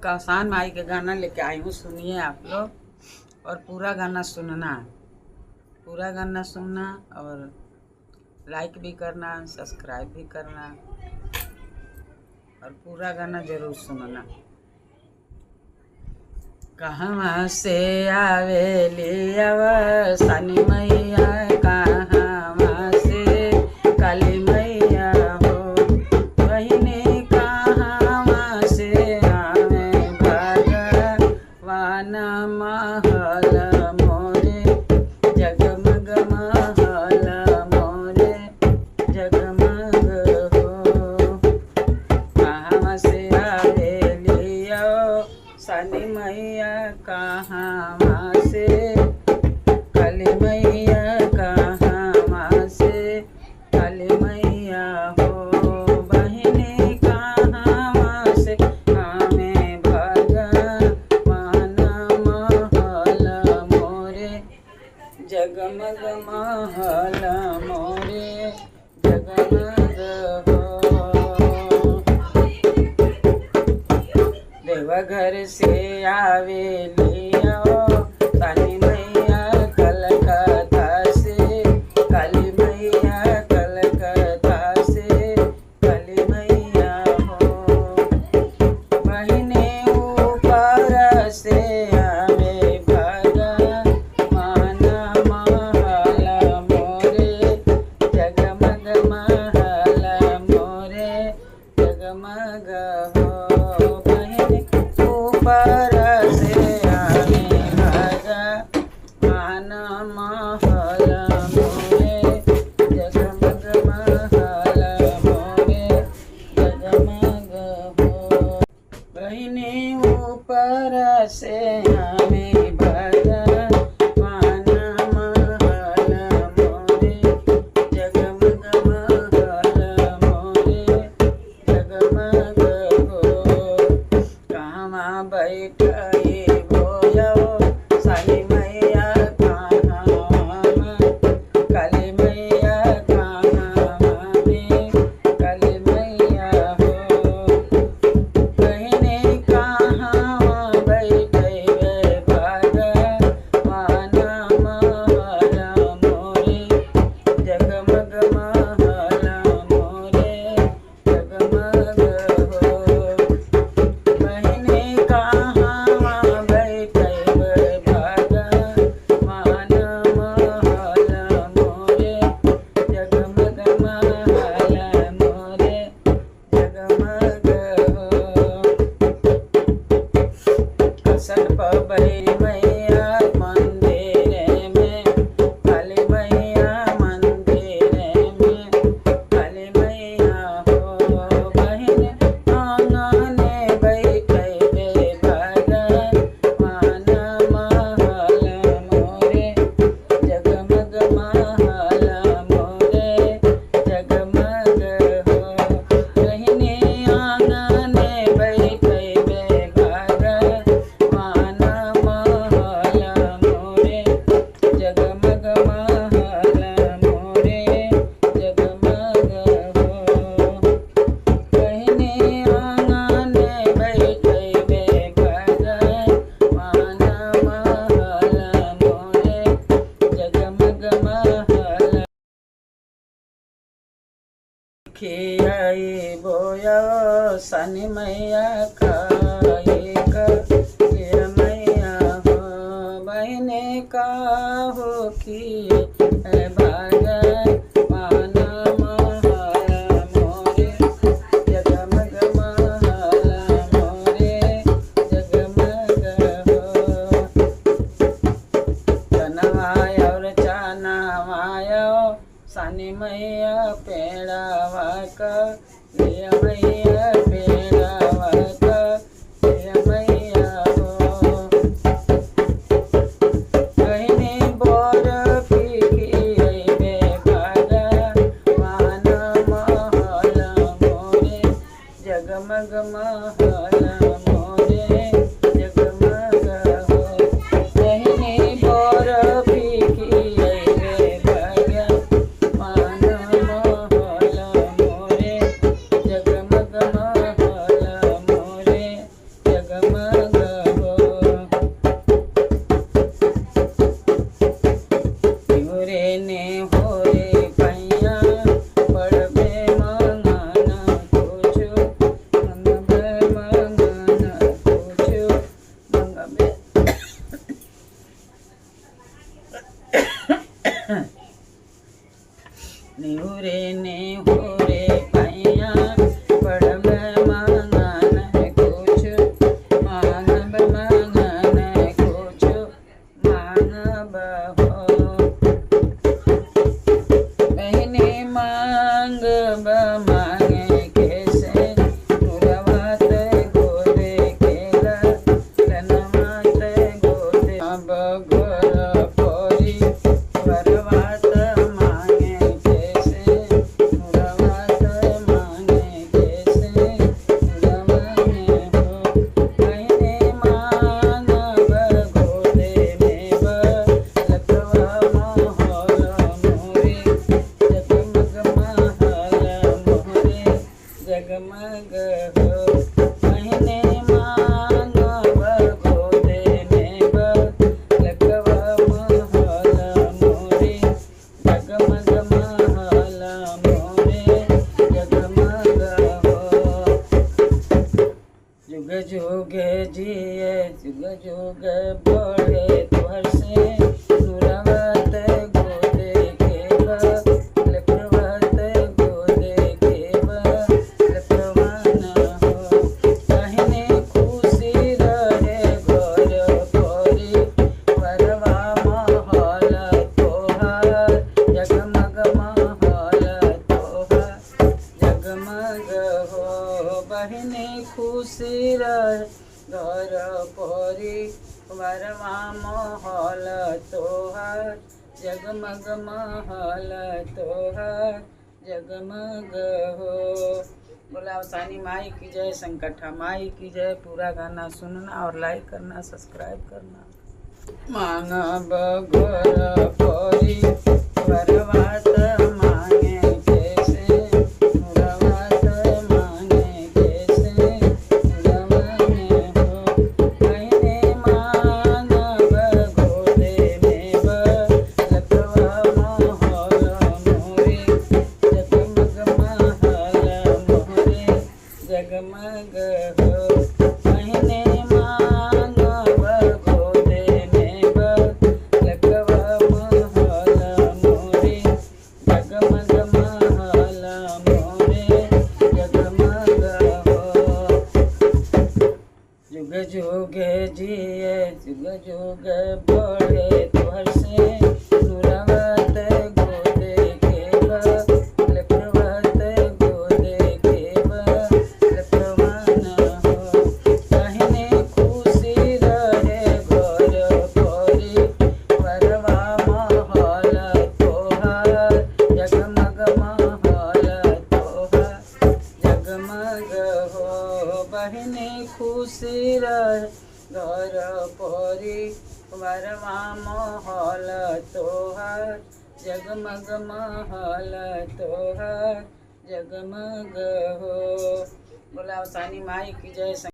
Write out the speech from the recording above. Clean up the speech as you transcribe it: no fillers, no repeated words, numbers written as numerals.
कासान माई के गाना लेके आई हूँ, सुनिए आप लोग और पूरा गाना सुनना, पूरा गाना सुनना और लाइक भी करना, सब्सक्राइब भी करना और पूरा गाना जरूर सुनना। कहाँ से आवेली अवसानी मैया, कहाँ से काली मैया हो बहिनी, कहाँ से आवे भगवान महल मोरे, जगमग महल मोरे जगमग हो। कहाँ से आवेली अवसानी मैया, कहाँ से काली मैया, कहाँ से काली मैया हो बहिनी, कहाँ से हमें भगवान महल मोरे, जगमग महल मोरे जगमग हो। देवघर से आवेली काली मैया, कलकत्ता से काली मैया, कलकत्ता से काली मैया हो बहिनी, ऊपर से आवे भगवान महल मोरे, जगमग महल मोरे जगमग हो बहिनी, ऊपर से आवे भगवान महल मोरे, जगमग महल मोरे जगमग हो बहिनी, ऊपर से आवे भगवान महल मोरे, जगमग महल मोरे जगमग हो। कहाँ बैठे भोयो साली मैया, कहाँ काली मैया, कहाँ में काली मैया हो बहिनी, कहाँ बैठे भगवान महल मोरे, जगमग महल मोरे जगमग हो बहिनी, कहाँ बैठे भगवान महल मोरे, जगमग महल मोरे जगमग हो। कसन पबई मैया मंदिर में, काली मैया मंदिर में, काली मैया हो बहिनी, आंगने बैठे भगवान महल मोरे, जगमग महल मोरे जगमग हो बहिनी, आंगने बैठे भगवान महल मोरे, जगमग महल मोरे जगमग हो बहिनी, आंगने बैठे भगवान महल मोरे, जगमग महल खियाई बोया सनी मैया, खाए का मैया हो बहिनी, काहो किए भगवान महल मोरे, जगमग महल मोरे जगमग हो। चनवाय और चनवाय सानी मैया, पेड़ावा का लिया मैया, पेड़ावा का जगमग हो। रे ने हो रे पैया पड़बे मंगन कुछु मंगबे मंगन कुछु मंगबे निहुरे ने हो रे पैया पड़बे मंगन कुछु मांगब मंगन कुछु मांगब हो। बहने मांगब मांगे कैसे मुरवत गोदे केला लनमत गोदे अब गोर पोरी वरवत मांगे कैसे मुरवत मांगे कैसे मुरवने हो। बहने मांगब गोदे में लकवा मोहर मोरे जगमग महल मोरे जगमग हो। बहने मांगब गोदे में लकवा महल मोरे जगमग महल मोरे जगमग हो। जुग जुग जिए जुग जुग बढ़े तुहर से नुरवत गोदे केब लकवत गोदे केब लकवन हो। बहने खुशी रहे घर परी वरवा महल तोहार जगमग महल तोहार जगमग हो। बहने खुशी रहे घर परी वरवा महल तोहार जगमग महल तोहार जगमग हो। बोला सानी माई की जय, संकटा माई की जय। पूरा गाना सुनना और लाइक करना, सब्सक्राइब करना। मांगब घर परी वरवात मांगे कैसे मुरवत मांगे कैसे मुरवने हो। बहने मांगब गोदे में लकवा महल मोरे जगमग महल मोरे जगमग हो। बहने मांगब गोदे में लकवा महल मोरे जगमग महल मोरे जगमग हो। जुग जुग जिए जुग जुग बढ़े तुहर से नुरवत गोदे केब लकवत गोदे केब लकवन हो। बहने खुशी रहे घर परी वरवा महल तोहार जगमग महल तोहार जगमग हो। बहने खुशी रहे घर परी वरवा महल तोहार जगमग महल तोहार जगमग हो। बोला सानी माई की जय।